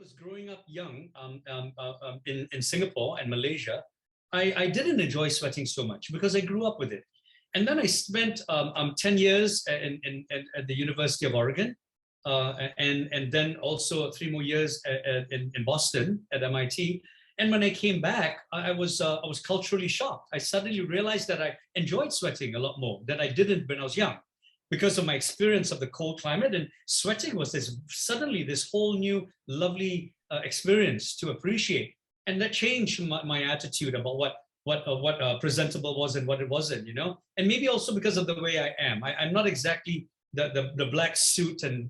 was growing up young in Singapore and Malaysia, I didn't enjoy sweating so much because I grew up with it. And then I spent 10 years at the University of Oregon, and then also 3 more years in Boston at MIT. And when I came back, I was culturally shocked. I suddenly realized that I enjoyed sweating a lot more than I didn't when I was young, because of my experience of the cold climate. And sweating was suddenly this whole new lovely experience to appreciate. And that changed my attitude about what presentable was and what it wasn't, you know. And maybe also because of the way I am. I'm not exactly the black suit and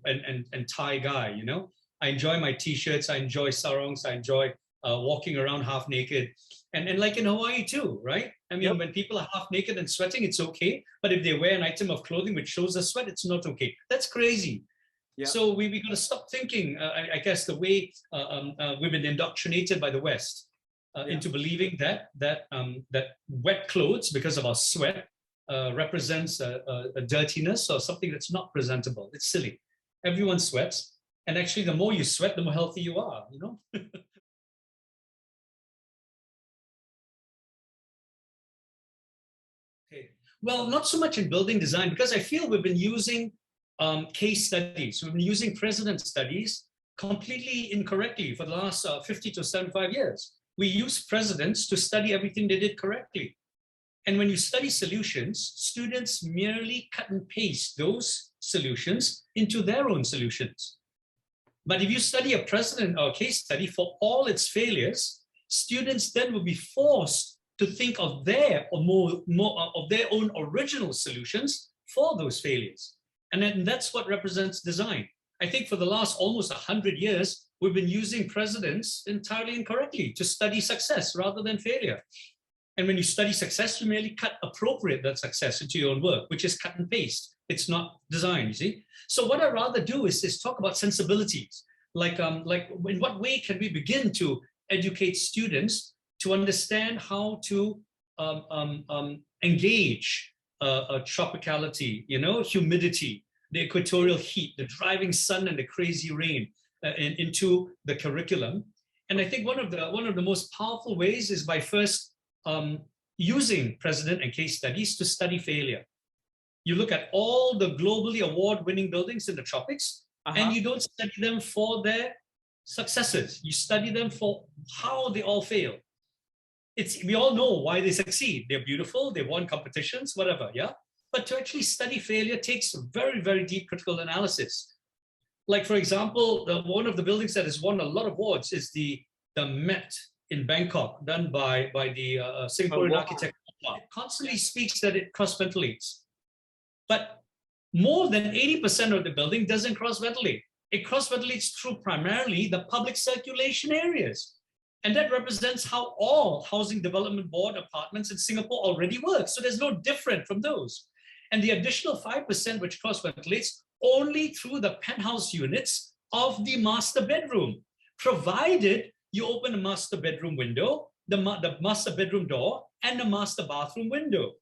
tie guy, you know. I enjoy my t-shirts, I enjoy sarongs, I enjoy walking around half naked, and like in Hawaii too, right? I mean, when people are half naked and sweating, it's okay. But if they wear an item of clothing which shows the sweat, it's not okay. That's crazy. Yeah. So we got to stop thinking, I guess, the way we've been indoctrinated by the West into believing that wet clothes, because of our sweat, represents a dirtiness or something that's not presentable. It's silly. Everyone sweats. And actually, the more you sweat, the more healthy you are, you know? Okay. Well, not so much in building design, because I feel we've been using case studies. We've been using precedent studies completely incorrectly for the last 50 to 75 years. We use precedents to study everything they did correctly. And when you study solutions, students merely cut and paste those solutions into their own solutions. But if you study a precedent or case study for all its failures, students then will be forced to think of their own original solutions for those failures. And then that's what represents design. I think for the last almost 100 years, we've been using precedents entirely incorrectly to study success rather than failure. And when you study success, you merely appropriate that success into your own work, which is cut and paste. It's not design, you see. So what I rather do is talk about sensibilities, like in what way can we begin to educate students to understand how to engage tropicality, you know, humidity, the equatorial heat, the driving sun and the crazy rain into the curriculum. And I think one of the most powerful ways is by first using precedent and case studies to study failure. You look at all the globally award-winning buildings in the tropics, and you don't study them for their successes. You study them for how they all fail. We all know why they succeed. They're beautiful, they won competitions, whatever, yeah? But to actually study failure takes very, very deep critical analysis. Like, for example, one of the buildings that has won a lot of awards is the Met in Bangkok, done by the Singaporean architect. It constantly speaks that it cross-ventilates. But more than 80% of the building doesn't cross-ventilate. It cross-ventilates through primarily the public circulation areas. And that represents how all housing development board apartments in Singapore already work. So there's no different from those. And the additional 5% which cross-ventilates only through the penthouse units of the master bedroom, provided you open a master bedroom window, the master bedroom door, and the master bathroom window.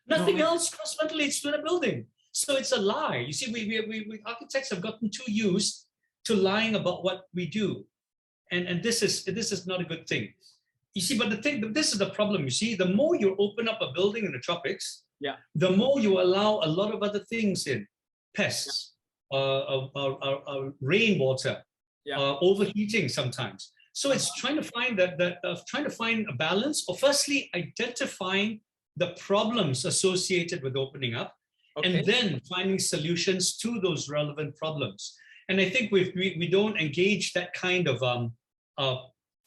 Nothing else cross-ventilates to the building. So it's a lie. You see, we architects have gotten too used to lying about what we do. And this is not a good thing. You see, but this is the problem. You see, the more you open up a building in the tropics, the more you allow a lot of other things in, pests, rainwater, overheating sometimes. So it's trying to find a balance, or firstly identifying the problems associated with opening up, and then finding solutions to those relevant problems. And I think we don't engage that kind of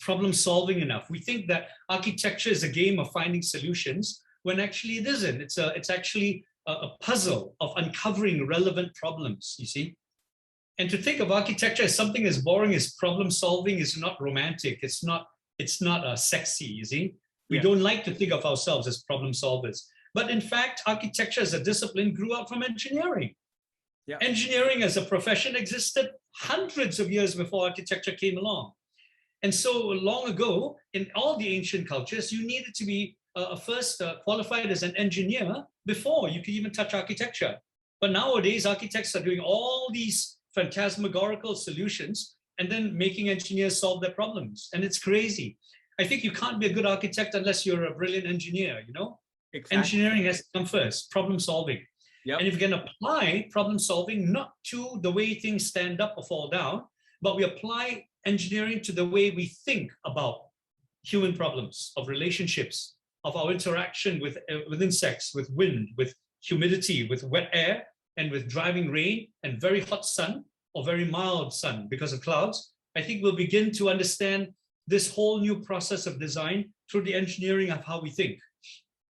problem solving enough. We think that architecture is a game of finding solutions when actually it isn't. It's actually a puzzle of uncovering relevant problems, you see. And to think of architecture as something as boring as problem solving is not romantic. It's not sexy, you see. We don't like to think of ourselves as problem solvers. But in fact, architecture as a discipline grew out from engineering. Engineering as a profession existed hundreds of years before architecture came along. And so long ago, in all the ancient cultures, you needed to be first qualified as an engineer before you could even touch architecture. But nowadays, architects are doing all these phantasmagorical solutions and then making engineers solve their problems. And it's crazy. I think you can't be a good architect unless you're a brilliant engineer, you know? Exactly. Engineering has to come first, problem solving. Yep. And if you can apply problem solving not to the way things stand up or fall down, but we apply engineering to the way we think about human problems, of relationships, of our interaction with insects, with wind, with humidity, with wet air, and with driving rain and very hot sun or very mild sun because of clouds, I think we'll begin to understand this whole new process of design through the engineering of how we think.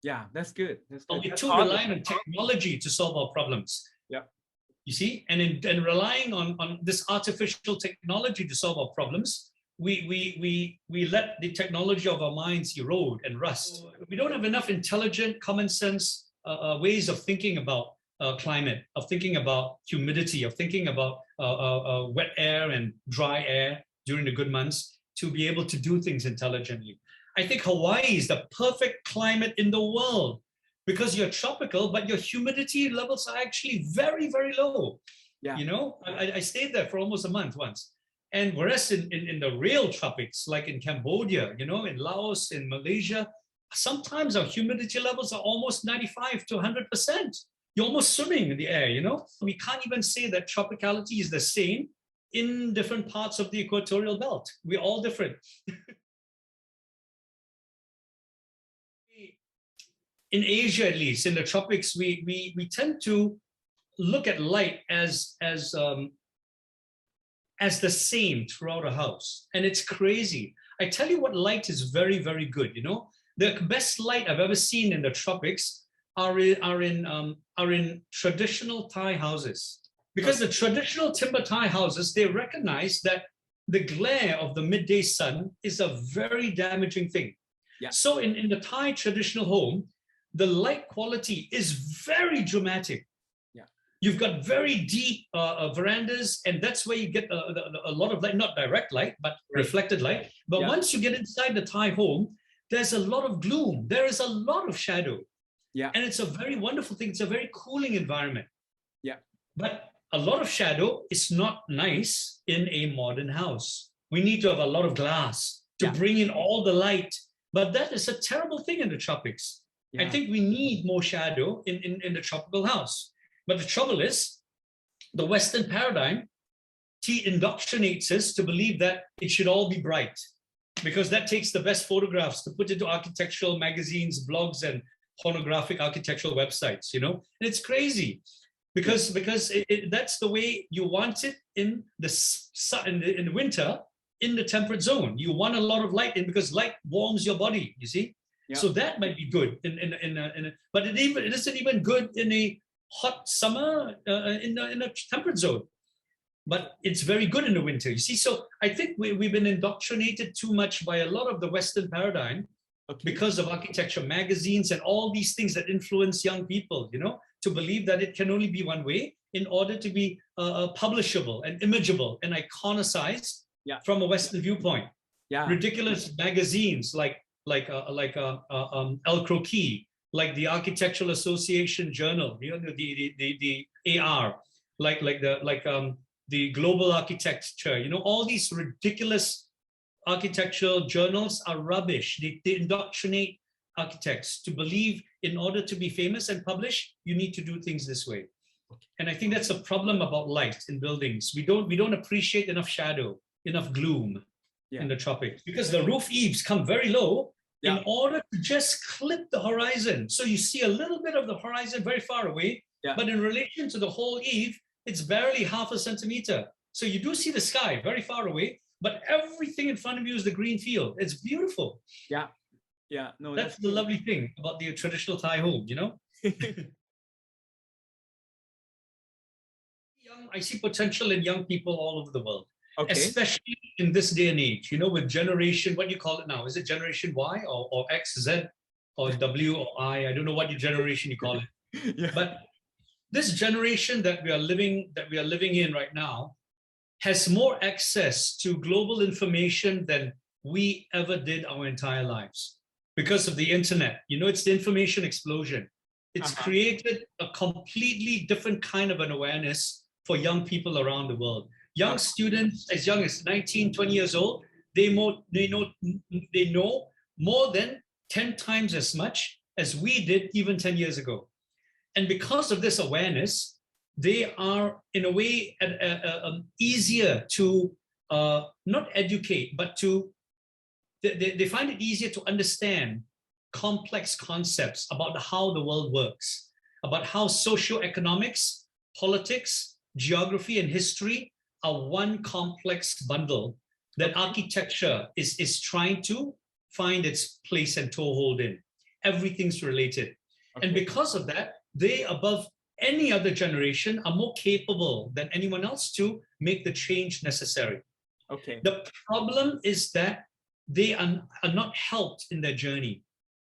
Yeah, that's good. That's good. We're too reliant on technology to solve our problems. Yeah. You see, and relying on this artificial technology to solve our problems, we let the technology of our minds erode and rust. We don't have enough intelligent, common sense ways of thinking about climate, of thinking about humidity, of thinking about wet air and dry air during the good months to be able to do things intelligently. I think Hawaii is the perfect climate in the world because you're tropical, but your humidity levels are actually very, very low. Yeah. You know, I stayed there for almost a month once. And whereas in the real tropics, like in Cambodia, you know, in Laos, in Malaysia, sometimes our humidity levels are almost 95 to 100%. You're almost swimming in the air, you know? We can't even say that tropicality is the same in different parts of the equatorial belt. We're all different. In Asia, at least, in the tropics, we tend to look at light as the same throughout a house. And it's crazy. I tell you what light is very, very good, you know? The best light I've ever seen in the tropics are in traditional Thai houses. Because the traditional timber Thai houses, they recognize that the glare of the midday sun is a very damaging thing. Yeah. So in the Thai traditional home, the light quality is very dramatic. Yeah. You've got very deep verandas, and that's where you get a lot of light, not direct light, but reflected light. But once you get inside the Thai home, there's a lot of gloom. There is a lot of shadow. Yeah. And it's a very wonderful thing. It's a very cooling environment. Yeah. But a lot of shadow is not nice in a modern house. We need to have a lot of glass to bring in all the light. But that is a terrible thing in the tropics. Yeah. I think we need more shadow in the tropical house. But the trouble is, the Western paradigm indoctrinates us to believe that it should all be bright, because that takes the best photographs to put into architectural magazines, blogs, and pornographic architectural websites, you know? And it's crazy because that's the way you want it in the winter, in the temperate zone. You want a lot of light in because light warms your body, you see? Yeah. So that might be good but it isn't even good in a hot summer in a temperate zone. But it's very good in the winter, you see? So I think we've been indoctrinated too much by a lot of the Western paradigm because of architecture magazines and all these things that influence young people, you know, to believe that it can only be one way in order to be publishable and imageable and iconicized from a Western viewpoint. Yeah. Ridiculous magazines like El Croquis, like the Architectural Association Journal, you know, the AR, the Global Architecture, you know, all these ridiculous architectural journals are rubbish. They indoctrinate architects to believe in order to be famous and publish, you need to do things this way. And I think that's a problem about light in buildings. We don't appreciate enough shadow, enough gloom in the tropics, because the roof eaves come very low in order to just clip the horizon. So you see a little bit of the horizon very far away, but in relation to the whole eave, it's barely half a centimeter. So you do see the sky very far away, but everything in front of you is the green field. It's beautiful. Yeah. Yeah. No, that's the lovely thing about the traditional Thai home, you know? I see potential in young people all over the world, especially in this day and age, you know, with generation, what do you call it now? Is it generation Y or X, Z or W or I? I don't know what your generation you call it. But this generation that we are living in right now has more access to global information than we ever did our entire lives because of the internet. You know, it's the information explosion. It's created a completely different kind of an awareness for young people around the world. Young students as young as 19, 20 years old, they know more than 10 times as much as we did even 10 years ago. And because of this awareness, they are in a way easier to not educate, but they find it easier to understand complex concepts about how the world works, about how socioeconomics, politics, geography, and history are one complex bundle that architecture is trying to find its place and toehold in. Everything's related. And because of that, they, above any other generation, are more capable than anyone else to make the change necessary. The problem is that they are not helped in their journey,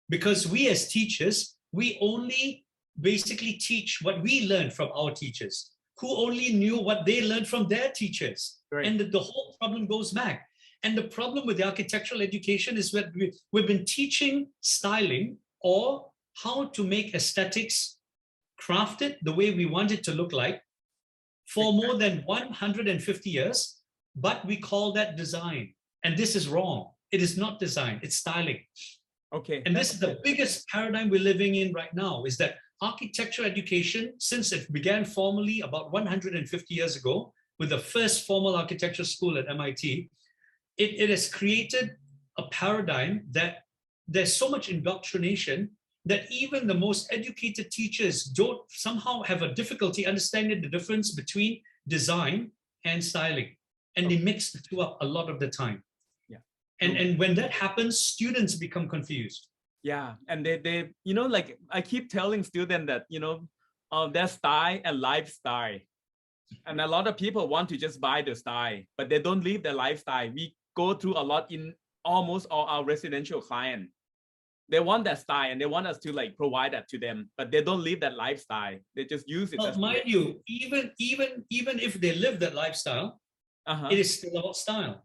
because we as teachers, we only basically teach what we learned from our teachers, who only knew what they learned from their teachers. And the whole problem goes back. And the problem with the architectural education is that we've been teaching styling or how to make aesthetics crafted the way we want it to look like for more than 150 years, but we call that design. And this is wrong. It is not design, it's styling. And this is the biggest paradigm we're living in right now, is that architecture education, since it began formally about 150 years ago with the first formal architecture school at MIT, it has created a paradigm that there's so much indoctrination that even the most educated teachers don't somehow have a difficulty understanding the difference between design and styling. And they mix the two up a lot of the time. And when that happens, students become confused. And they like I keep telling students that, their style and lifestyle. And a lot of people want to just buy the style, but they don't live their lifestyle. We go through a lot in almost all our residential clients. They want that style and they want us to like provide that to them, but they don't live that lifestyle. They just use it. Well, mind you, even if they live that lifestyle, it is still about style.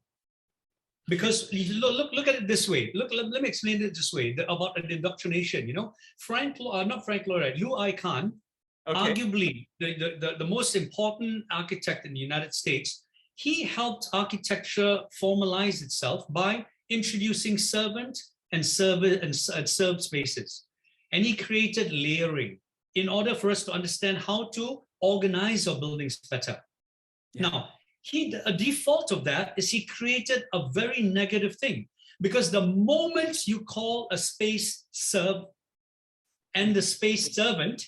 Because look at it this way. Let me explain it this way about indoctrination. Lou I Khan, arguably the most important architect in the United States, he helped architecture formalize itself by introducing servant and served spaces. And he created layering in order for us to understand how to organize our buildings better. Now, a default of that is he created a very negative thing, because the moment you call a space serve and the space servant,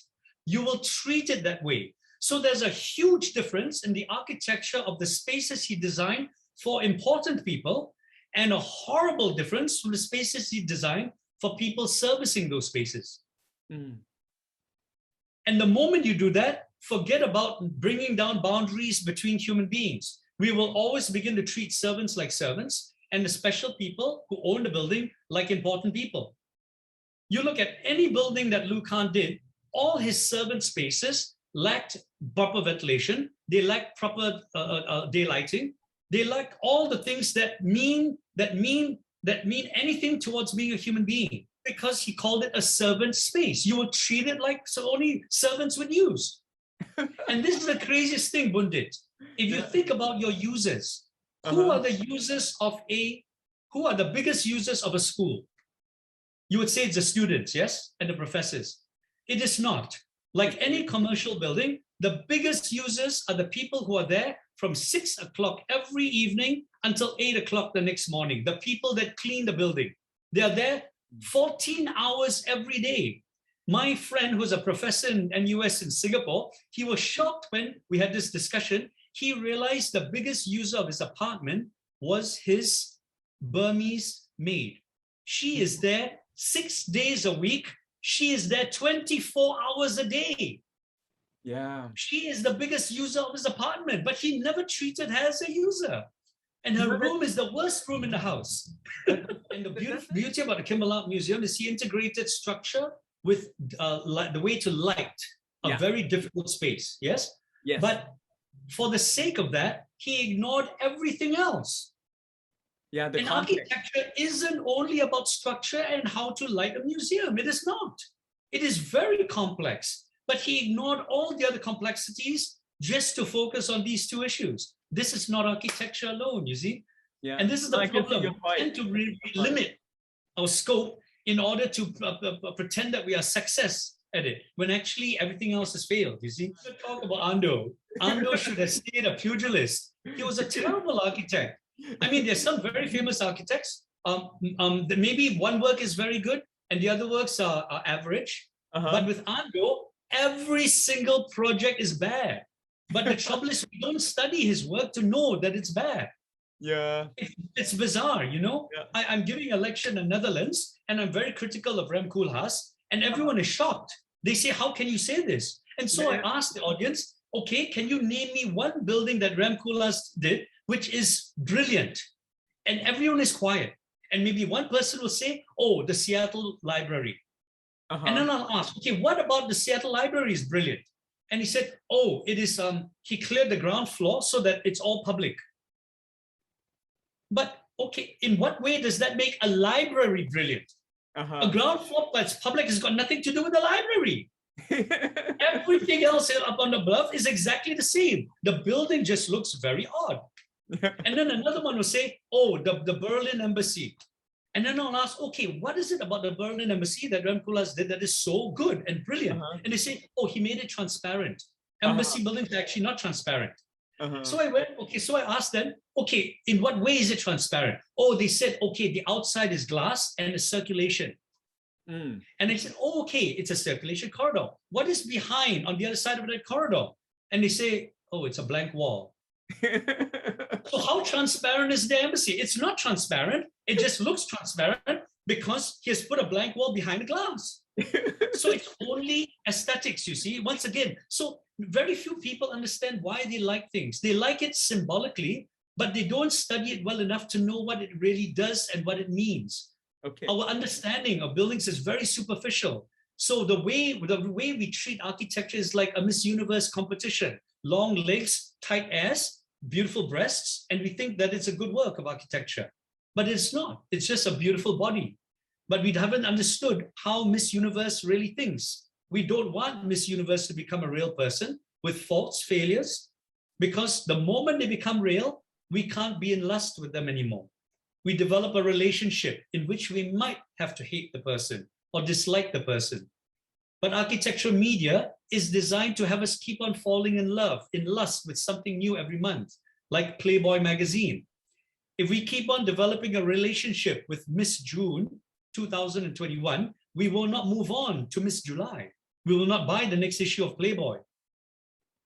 you will treat it that way. So there's a huge difference in the architecture of the spaces he designed for important people, and a horrible difference from the spaces he designed for people servicing those spaces. And the moment you do that, forget about bringing down boundaries between human beings. We will always begin to treat servants like servants and the special people who own the building like important people. You look at any building that Lou Khan did, all his servant spaces lacked proper ventilation, they lacked proper daylighting, they lacked all the things that mean anything towards being a human being, because he called it a servant space. You would treat it like only servants would use. And this is the craziest thing, Bundit. If you think about your users, who are the biggest users of a school? You would say it's the students, yes, and the professors. It is not. Like any commercial building, the biggest users are the people who are there from 6 o'clock every evening until 8 o'clock the next morning. The people that clean the building. They are there 14 hours every day. My friend who's a professor in NUS in Singapore, he was shocked when we had this discussion. He realized the biggest user of his apartment was his Burmese maid. She is there 6 days a week. She is there 24 hours a day. She is the biggest user of his apartment, but he never treated her as a user. And her room is the worst room in the house. And the beauty about the Kimball Art Museum is he integrated structure with the way to light a very difficult space. Yes? But for the sake of that, he ignored everything else. And architecture isn't only about structure and how to light a museum. It is not. It is very complex. But he ignored all the other complexities just to focus on these two issues. This is not architecture alone, you see. Yeah. And this is the I can see problem. your point. We tend to limit our scope in order to pretend that we are success at it, when actually everything else has failed, you see. Let's talk about Ando. Ando should have stayed a pugilist. He was a terrible architect. I mean, there's some very famous architects. Maybe one work is very good and the other works are average. But with Ando, every single project is bad. But the trouble is, we don't study his work to know that it's bad. Yeah. It's bizarre, you know. Yeah. I'm giving a lecture in the Netherlands and I'm very critical of Rem Koolhaas, and everyone is shocked. They say, how can you say this? And so I asked the audience, okay, can you name me one building that Rem Koolhaas did which is brilliant? And everyone is quiet. And maybe one person will say, oh, the Seattle Library. And then I'll ask, okay, what about the Seattle Library is brilliant? And he said, oh, it is, he cleared the ground floor so that it's all public. But okay, in what way does that make a library brilliant? A ground floor that's public has got nothing to do with the library. Everything else up on the bluff is exactly the same. The building just looks very odd. And then another one will say, oh, the Berlin Embassy. And then I'll ask, okay, what is it about the Berlin Embassy that Rem Koolhaas did that is so good and brilliant? And they say, oh, he made it transparent. Embassy buildings are actually not transparent. So I went, okay, so I asked them, okay, in what way is it transparent? Oh, they said, okay, the outside is glass and the circulation. And I said, oh, okay, it's a circulation corridor. What is behind on the other side of that corridor? And they say, oh, it's a blank wall. So how transparent is the embassy? It's not transparent. It just looks transparent because he has put a blank wall behind the glass. So it's only aesthetics, you see, once again. So very few people understand why they like things. They like it symbolically, but they don't study it well enough to know what it really does and what it means. Our understanding of buildings is very superficial. So the way we treat architecture is like a Miss Universe competition. Long legs, tight ass, beautiful breasts, and we think that it's a good work of architecture. But it's not. It's just a beautiful body. But we haven't understood how Miss Universe really thinks. We don't want Miss Universe to become a real person with faults, failures, because the moment they become real, we can't be in lust with them anymore. We develop a relationship in which we might have to hate the person or dislike the person. But architectural media is designed to have us keep on falling in love, in lust with something new every month, like Playboy magazine. If we keep on developing a relationship with Miss June 2021, we will not move on to Miss July. We will not buy the next issue of Playboy.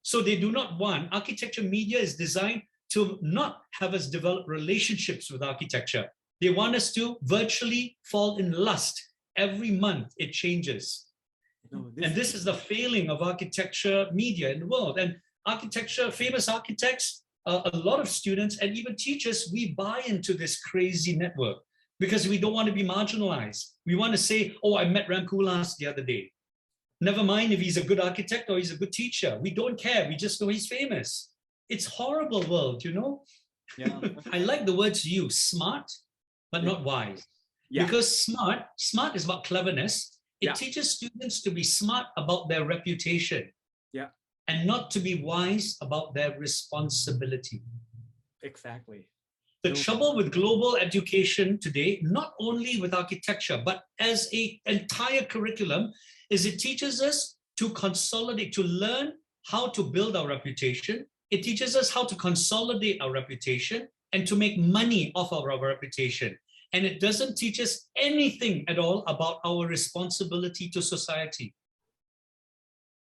So they do not want, architecture media is designed to not have us develop relationships with architecture. They want us to virtually fall in lust. Every month it changes. And this is the failing of architecture media in the world. And architecture, famous architects, a lot of students and even teachers, we buy into this crazy network because we don't want to be marginalized. We want to say, oh, I met Rem Koolhaas the other day. Never mind if he's a good architect or he's a good teacher. We don't care. We just know he's famous. It's horrible world, you know? Yeah. I like the words you use, smart, but not wise. Because smart is about cleverness. It teaches students to be smart about their reputation and not to be wise about their responsibility. Exactly. The trouble with global education today, not only with architecture, but as an entire curriculum, is it teaches us to consolidate, to learn how to build our reputation. It teaches us how to consolidate our reputation and to make money off of our reputation. And it doesn't teach us anything at all about our responsibility to society.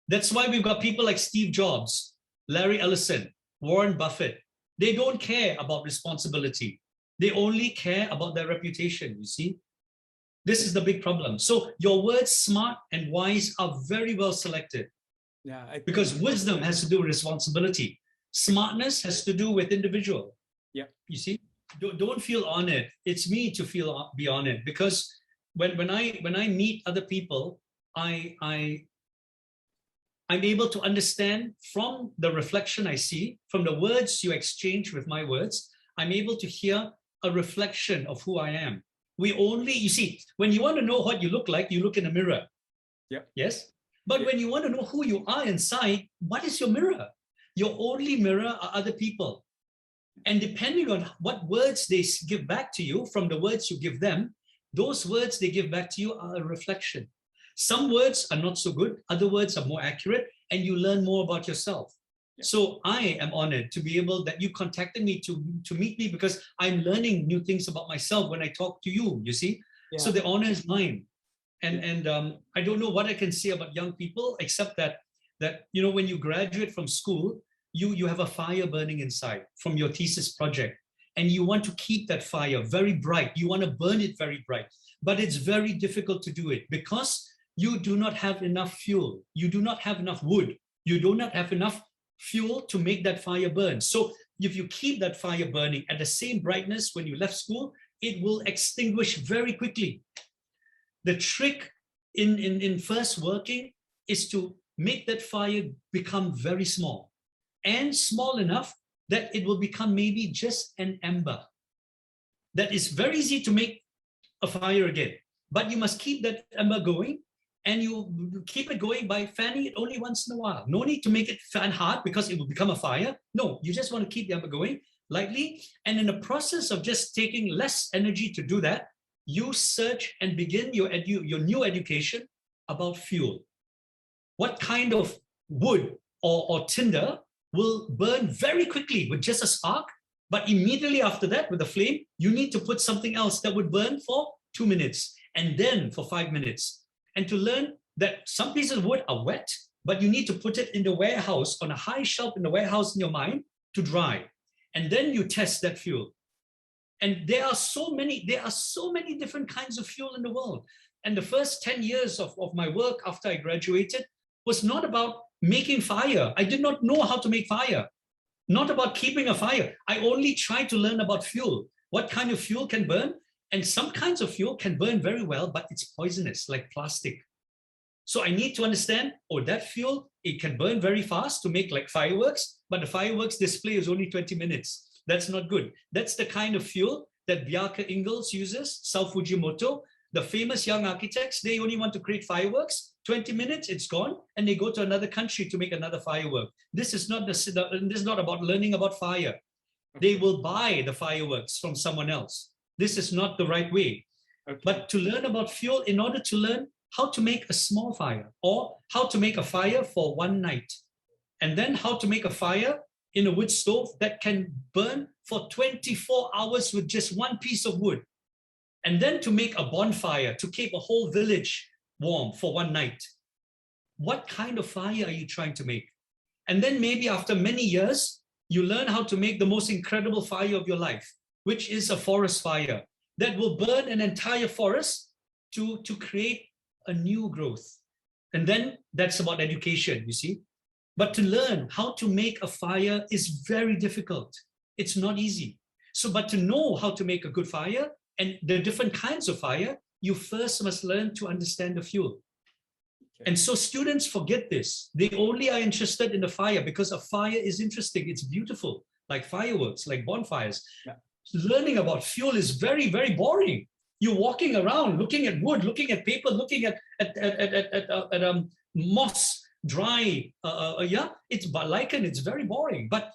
That's why we've got people like Steve Jobs, Larry Ellison, Warren Buffett. They don't care about responsibility. They only care about their reputation, you see? This is the big problem. So your words smart and wise are very well selected. Because wisdom has to do with responsibility. Smartness has to do with individual. You see? Don't feel honored. It's me to be honored, because when I meet other people, I'm able to understand from the reflection I see, from the words you exchange with my words, I'm able to hear a reflection of who I am. You see, when you want to know what you look like, you look in a mirror. Yes? But when you want to know who you are inside, what is your mirror? Your only mirror are other people. And depending on what words they give back to you from the words you give them, those words they give back to you are a reflection. Some words are not so good, other words are more accurate, and you learn more about yourself. Yeah. So I am honored to be able that you contacted me to meet me, because I'm learning new things about myself when I talk to you, you see? Yeah. So the honor is mine. And I don't know what I can say about young people, except that you know, when you graduate from school, you have a fire burning inside from your thesis project, and you want to keep that fire very bright. You want to burn it very bright, but it's very difficult to do it because you do not have enough fuel. You do not have enough wood. You do not have enough fuel to make that fire burn. So if you keep that fire burning at the same brightness when you left school, it will extinguish very quickly. The trick in first working is to make that fire become very small, and small enough that it will become maybe just an ember. That is very easy to make a fire again, but you must keep that ember going, and you keep it going by fanning it only once in a while. No need to make it fan hard because it will become a fire. No, you just want to keep the ember going lightly. And in the process of just taking less energy to do that, you search and begin your new education about fuel. What kind of wood or tinder will burn very quickly with just a spark, but immediately after that with the flame, you need to put something else that would burn for 2 minutes and then for 5 minutes. And to learn that some pieces of wood are wet, but you need to put it in the warehouse, on a high shelf in the warehouse in your mind to dry. And then you test that fuel. And there are so many different kinds of fuel in the world. And the first 10 years of my work after I graduated was not about making fire. I did not know how to make fire. Not about keeping a fire. I only tried to learn about fuel. What kind of fuel can burn? And some kinds of fuel can burn very well, but it's poisonous, like plastic. So I need to understand, oh, that fuel, it can burn very fast to make like fireworks, but the fireworks display is only 20 minutes. That's not good. That's the kind of fuel that Bjarke Ingels uses, Sao Fujimoto, the famous young architects. They only want to create fireworks. 20 minutes, it's gone, and they go to another country to make another firework. This is not about learning about fire. They will buy the fireworks from someone else. This is not the right way. Okay. But to learn about fuel, in order to learn how to make a small fire, or how to make a fire for one night, and then how to make a fire in a wood stove that can burn for 24 hours with just one piece of wood, and then to make a bonfire to keep a whole village warm for one night. What kind of fire are you trying to make? And then maybe after many years, you learn how to make the most incredible fire of your life, which is a forest fire that will burn an entire forest to create a new growth. And then that's about education, you see. But to learn how to make a fire is very difficult. It's not easy. So, but to know how to make a good fire and the different kinds of fire, you first must learn to understand the fuel. Okay. And so students forget this. They only are interested in the fire because a fire is interesting. It's beautiful, like fireworks, like bonfires. Yeah. Learning about fuel is very, very boring. You're walking around, looking at wood, looking at paper, looking at moss, dry, it's lichen, it's very boring. But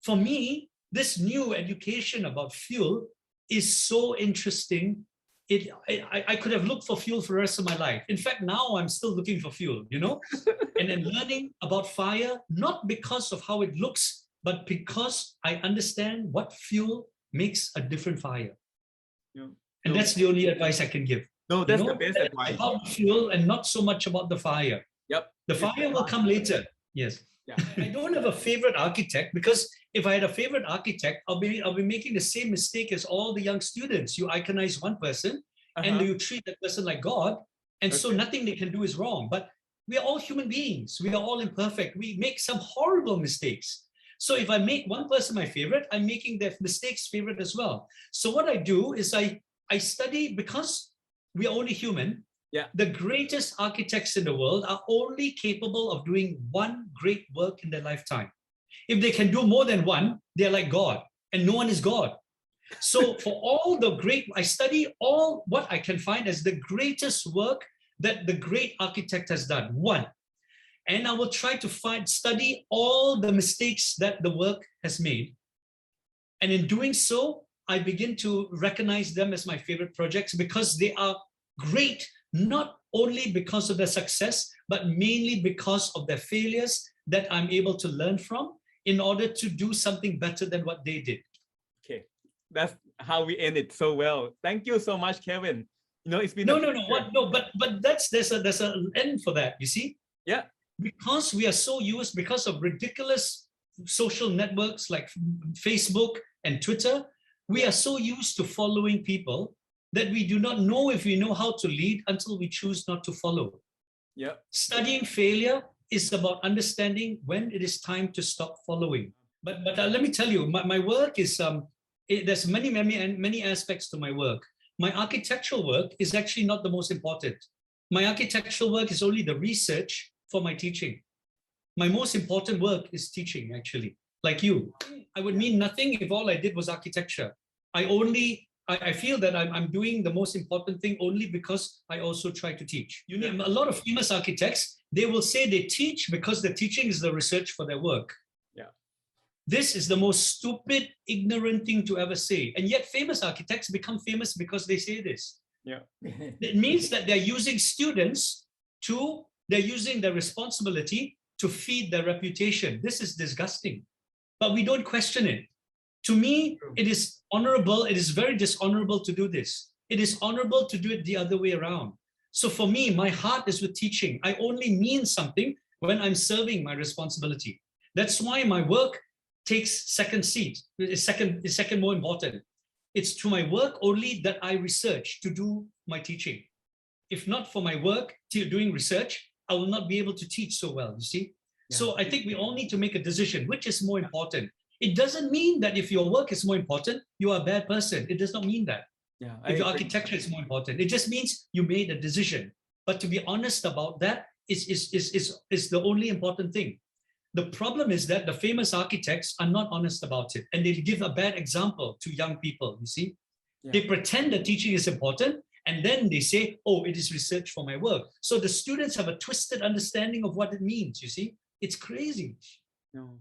for me, this new education about fuel is so interesting. I could have looked for fuel for the rest of my life. In fact, now I'm still looking for fuel, you know? And then learning about fire, not because of how it looks, but because I understand what fuel makes a different fire. Yeah. And that's the only advice I can give. No, that's the best advice. About fuel and not so much about the fire. Yep. The fire will come later. Yes. Yeah. I don't have a favorite architect, because if I had a favorite architect, I'll be making the same mistake as all the young students. You iconize one person and you treat that person like God, and so nothing they can do is wrong. But we are all human beings. We are all imperfect. We make some horrible mistakes. So if I make one person my favorite, I'm making their mistakes favorite as well. So what I do is I study, because we are only human. Yeah. The greatest architects in the world are only capable of doing one great work in their lifetime. If they can do more than one, they're like God, and no one is God. So for all the great, I study all what I can find as the greatest work that the great architect has done, one. and I will try to study all the mistakes that the work has made. And in doing so, I begin to recognize them as my favorite projects because they are great, not only because of their success, but mainly because of their failures that I'm able to learn from in order to do something better than what they did. Okay, that's how we end it so well. Thank you so much, Kevin. You know, it's been but there's an end for that. You see? Yeah. Because we are so used, because of ridiculous social networks like Facebook and Twitter, we are so used to following people that we do not know if we know how to lead until we choose not to follow. Yeah. Studying failure is about understanding when it is time to stop following. But let me tell you, my work is there's many aspects to my work. My architectural work is actually not the most important. My architectural work is only the research for my teaching. My most important work is teaching, actually. Like you, I would mean nothing if all I did was architecture. I feel that I'm doing the most important thing only because I also try to teach. You know, a lot of famous architects, they will say they teach because the teaching is the research for their work. Yeah. This is the most stupid, ignorant thing to ever say. And yet famous architects become famous because they say this. Yeah. It means that they're using students they're using their responsibility to feed their reputation. This is disgusting, but we don't question it. To me, it is honorable. It is very dishonorable to do this. It is honorable to do it the other way around. So for me, my heart is with teaching. I only mean something when I'm serving my responsibility. That's why my work takes second seat. Is second more important. It's to my work only that I research to do my teaching. If not for my work doing research, I will not be able to teach so well, you see? Yeah. So I think we all need to make a decision, which is more important. It doesn't mean that if your work is more important, you are a bad person. It does not mean that. Yeah, if your architecture is more important, it just means you made a decision. But to be honest about that is the only important thing. The problem is that the famous architects are not honest about it, and they give a bad example to young people, you see? Yeah. They pretend that teaching is important, and then they say, oh, it is research for my work. So the students have a twisted understanding of what it means, you see? It's crazy. No.